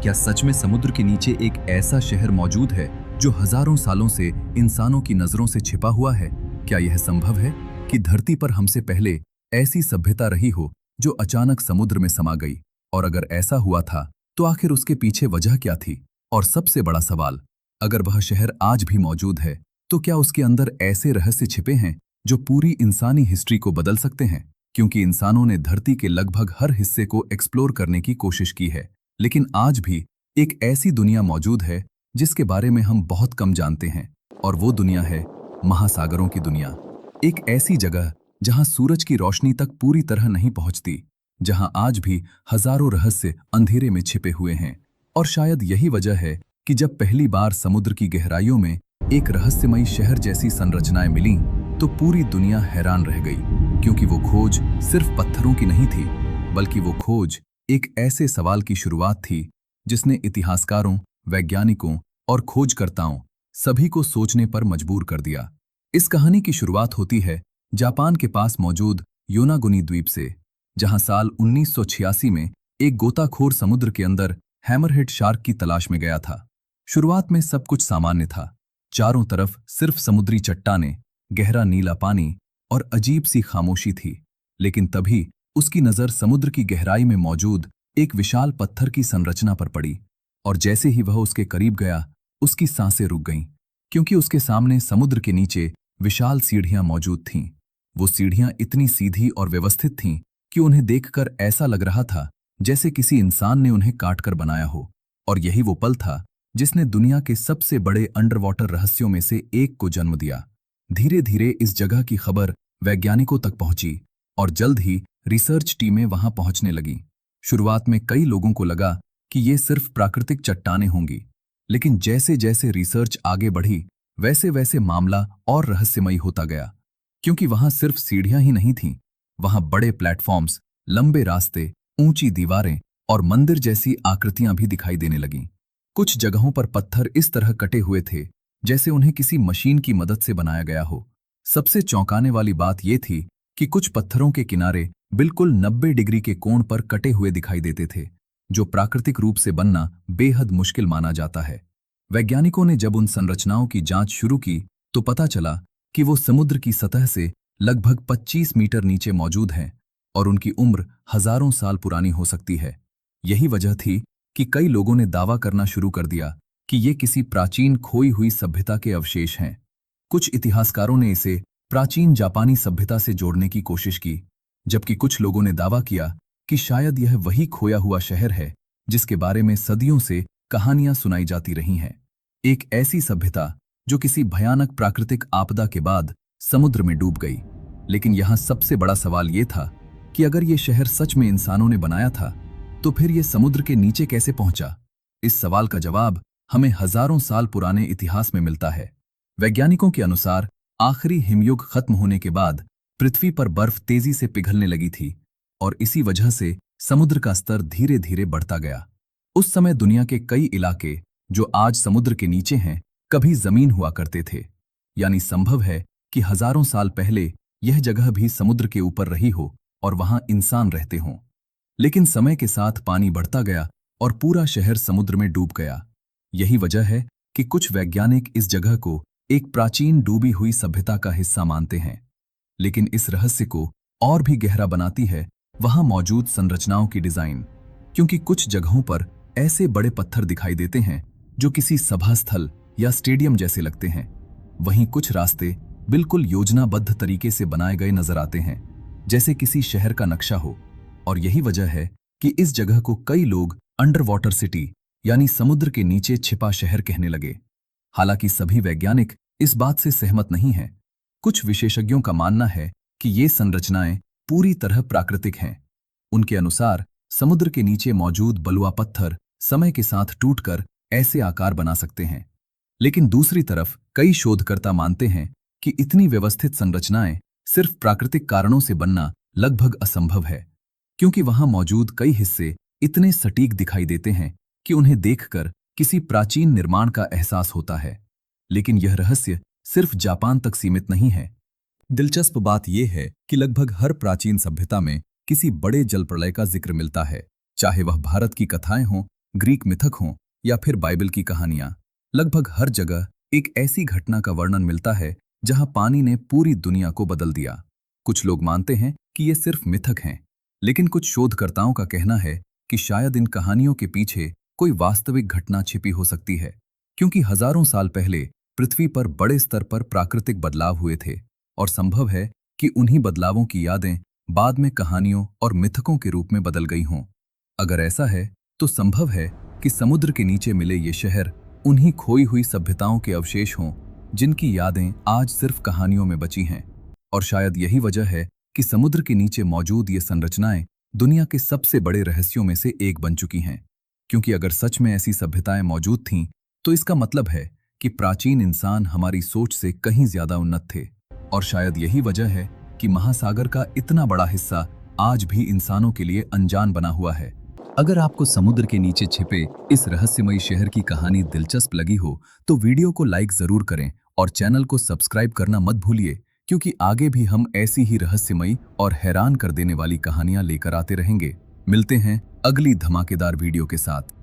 क्या सच में समुद्र के नीचे एक ऐसा शहर मौजूद है जो हजारों सालों से इंसानों की नजरों से छिपा हुआ है? क्या यह संभव है कि धरती पर हमसे पहले ऐसी सभ्यता रही हो जो अचानक समुद्र में समा गई? और अगर ऐसा हुआ था तो आखिर उसके पीछे वजह क्या थी? और सबसे बड़ा सवाल, अगर वह शहर आज भी मौजूद है तो क्या उसके अंदर ऐसे रहस्य छिपे हैं जो पूरी इंसानी हिस्ट्री को बदल सकते हैं? क्योंकि इंसानों ने धरती के लगभग हर हिस्से को एक्सप्लोर करने की कोशिश की है, लेकिन आज भी एक ऐसी दुनिया मौजूद है जिसके बारे में हम बहुत कम जानते हैं। और वो दुनिया है महासागरों की दुनिया। एक ऐसी जगह जहां सूरज की रोशनी तक पूरी तरह नहीं पहुंचती, जहां आज भी हजारों रहस्य अंधेरे में छिपे हुए हैं। और शायद यही वजह है कि जब पहली बार समुद्र की गहराइयों में एक रहस्यमयी शहर जैसी संरचनाएं मिलीं, तो पूरी दुनिया हैरान रह गई। क्योंकि वो खोज सिर्फ पत्थरों की नहीं थी, बल्कि वो खोज एक ऐसे सवाल की शुरुआत थी जिसने इतिहासकारों, वैज्ञानिकों और खोजकर्ताओं सभी को सोचने पर मजबूर कर दिया। इस कहानी की शुरुआत होती है जापान के पास मौजूद योनागुनी द्वीप से, जहां साल 1986 में एक गोताखोर समुद्र के अंदर हैमरहेड शार्क की तलाश में गया था। शुरुआत में सब कुछ सामान्य था। चारों तरफ सिर्फ समुद्री चट्टानें, गहरा नीला पानी और अजीब सी खामोशी थी। लेकिन तभी उसकी नजर समुद्र की गहराई में मौजूद एक विशाल पत्थर की संरचना पर पड़ी। और जैसे ही वह उसके करीब गया, उसकी सांसें रुक गईं, क्योंकि उसके सामने समुद्र के नीचे विशाल सीढ़ियां मौजूद थीं। वो सीढ़ियां इतनी सीधी और व्यवस्थित थीं कि उन्हें देखकर ऐसा लग रहा था जैसे किसी इंसान ने उन्हें काटकर बनाया हो। और यही वो पल था जिसने दुनिया के सबसे बड़े अंडरवाटर रहस्यों में से एक को जन्म दिया। धीरे धीरे इस जगह की खबर वैज्ञानिकों तक पहुंची और जल्द ही रिसर्च टीमें वहां पहुंचने लगीं। शुरुआत में कई लोगों को लगा कि ये सिर्फ प्राकृतिक चट्टानें होंगी, लेकिन जैसे जैसे रिसर्च आगे बढ़ी, वैसे वैसे मामला और रहस्यमयी होता गया। क्योंकि वहां सिर्फ सीढ़ियां ही नहीं थीं, वहां बड़े प्लेटफॉर्म्स, लंबे रास्ते, ऊंची दीवारें और मंदिर जैसी आकृतियां भी दिखाई देने लगीं। कुछ जगहों पर पत्थर इस तरह कटे हुए थे जैसे उन्हें किसी मशीन की मदद से बनाया गया हो। सबसे चौंकाने वाली बात यह थी कि कुछ पत्थरों के किनारे बिल्कुल 90 डिग्री के कोण पर कटे हुए दिखाई देते थे, जो प्राकृतिक रूप से बनना बेहद मुश्किल माना जाता है। वैज्ञानिकों ने जब उन संरचनाओं की जांच शुरू की तो पता चला कि वो समुद्र की सतह से लगभग 25 मीटर नीचे मौजूद हैं और उनकी उम्र हजारों साल पुरानी हो सकती है। यही वजह थी कि कई लोगों ने दावा करना शुरू कर दिया कि ये किसी प्राचीन खोई हुई सभ्यता के अवशेष हैं। कुछ इतिहासकारों ने इसे प्राचीन जापानी सभ्यता से जोड़ने की कोशिश की, जबकि कुछ लोगों ने दावा किया कि शायद यह वही खोया हुआ शहर है जिसके बारे में सदियों से कहानियां सुनाई जाती रही हैं। एक ऐसी सभ्यता जो किसी भयानक प्राकृतिक आपदा के बाद समुद्र में डूब गई। लेकिन यहां सबसे बड़ा सवाल यह था कि अगर यह शहर सच में इंसानों ने बनाया था, तो फिर यह समुद्र के नीचे कैसे पहुंचा? इस सवाल का जवाब हमें हजारों साल पुराने इतिहास में मिलता है। वैज्ञानिकों के अनुसार आखिरी हिमयुग खत्म होने के बाद पृथ्वी पर बर्फ तेजी से पिघलने लगी थी और इसी वजह से समुद्र का स्तर धीरे धीरे बढ़ता गया। उस समय दुनिया के कई इलाके जो आज समुद्र के नीचे हैं, कभी जमीन हुआ करते थे। यानी संभव है कि हजारों साल पहले यह जगह भी समुद्र के ऊपर रही हो और वहां इंसान रहते हों। लेकिन समय के साथ पानी बढ़ता गया और पूरा शहर समुद्र में डूब गया। यही वजह है कि कुछ वैज्ञानिक इस जगह को एक प्राचीन डूबी हुई सभ्यता का हिस्सा मानते हैं। लेकिन इस रहस्य को और भी गहरा बनाती है वहां मौजूद संरचनाओं की डिजाइन। क्योंकि कुछ जगहों पर ऐसे बड़े पत्थर दिखाई देते हैं जो किसी सभा स्थल या स्टेडियम जैसे लगते हैं। वहीं कुछ रास्ते बिल्कुल योजनाबद्ध तरीके से बनाए गए नजर आते हैं, जैसे किसी शहर का नक्शा हो। और यही वजह है कि इस जगह को कई लोग अंडर वाटर सिटी यानी समुद्र के नीचे छिपा शहर कहने लगे। हालांकि सभी वैज्ञानिक इस बात से सहमत नहीं हैं। कुछ विशेषज्ञों का मानना है कि ये संरचनाएं पूरी तरह प्राकृतिक हैं। उनके अनुसार समुद्र के नीचे मौजूद बलुआ पत्थर समय के साथ टूटकर ऐसे आकार बना सकते हैं। लेकिन दूसरी तरफ कई शोधकर्ता मानते हैं कि इतनी व्यवस्थित संरचनाएं सिर्फ प्राकृतिक कारणों से बनना लगभग असंभव है, क्योंकि वहां मौजूद कई हिस्से इतने सटीक दिखाई देते हैं कि उन्हें देखकर किसी प्राचीन निर्माण का एहसास होता है। लेकिन यह रहस्य सिर्फ जापान तक सीमित नहीं है। दिलचस्प बात यह है कि लगभग हर प्राचीन सभ्यता में किसी बड़े जल प्रलय का जिक्र मिलता है, चाहे वह भारत की कथाएं हों ग्रीक मिथक हों या फिर बाइबल की कहानियां, लगभग हर जगह एक ऐसी घटना का वर्णन मिलता है जहां पानी ने पूरी दुनिया को बदल दिया। कुछ लोग मानते हैं कि ये सिर्फ मिथक हैं, लेकिन कुछ शोधकर्ताओं का कहना है कि शायद इन कहानियों के पीछे कोई वास्तविक घटना छिपी हो सकती है, क्योंकि हजारों साल पहले पृथ्वी पर बड़े स्तर पर प्राकृतिक बदलाव हुए थे और संभव है कि उन्हीं बदलावों की यादें बाद में कहानियों और मिथकों के रूप में बदल गई हों। अगर ऐसा है, तो संभव है कि समुद्र के नीचे मिले ये शहर उन्हीं खोई हुई सभ्यताओं के अवशेष हों जिनकी यादें आज सिर्फ कहानियों में बची हैं। और शायद यही वजह है कि समुद्र के नीचे मौजूद ये संरचनाएं दुनिया के सबसे बड़े रहस्यों में से एक बन चुकी हैं। क्योंकि अगर सच में ऐसी सभ्यताएं मौजूद थीं, तो इसका मतलब है कि प्राचीन इंसान हमारी सोच से कहीं ज्यादा उन्नत थे। और शायद यही वजह है कि महासागर का इतना बड़ा हिस्सा आज भी इंसानों के लिए अनजान बना हुआ है। अगर आपको समुद्र के नीचे छिपे इस रहस्यमयी शहर की कहानी दिलचस्प लगी हो, तो वीडियो को लाइक जरूर करें और चैनल को सब्सक्राइब करना मत भूलिए, क्योंकि आगे भी हम ऐसी ही रहस्यमयी और हैरान कर देने वाली कहानियां लेकर आते रहेंगे। मिलते हैं अगली धमाकेदार वीडियो के साथ।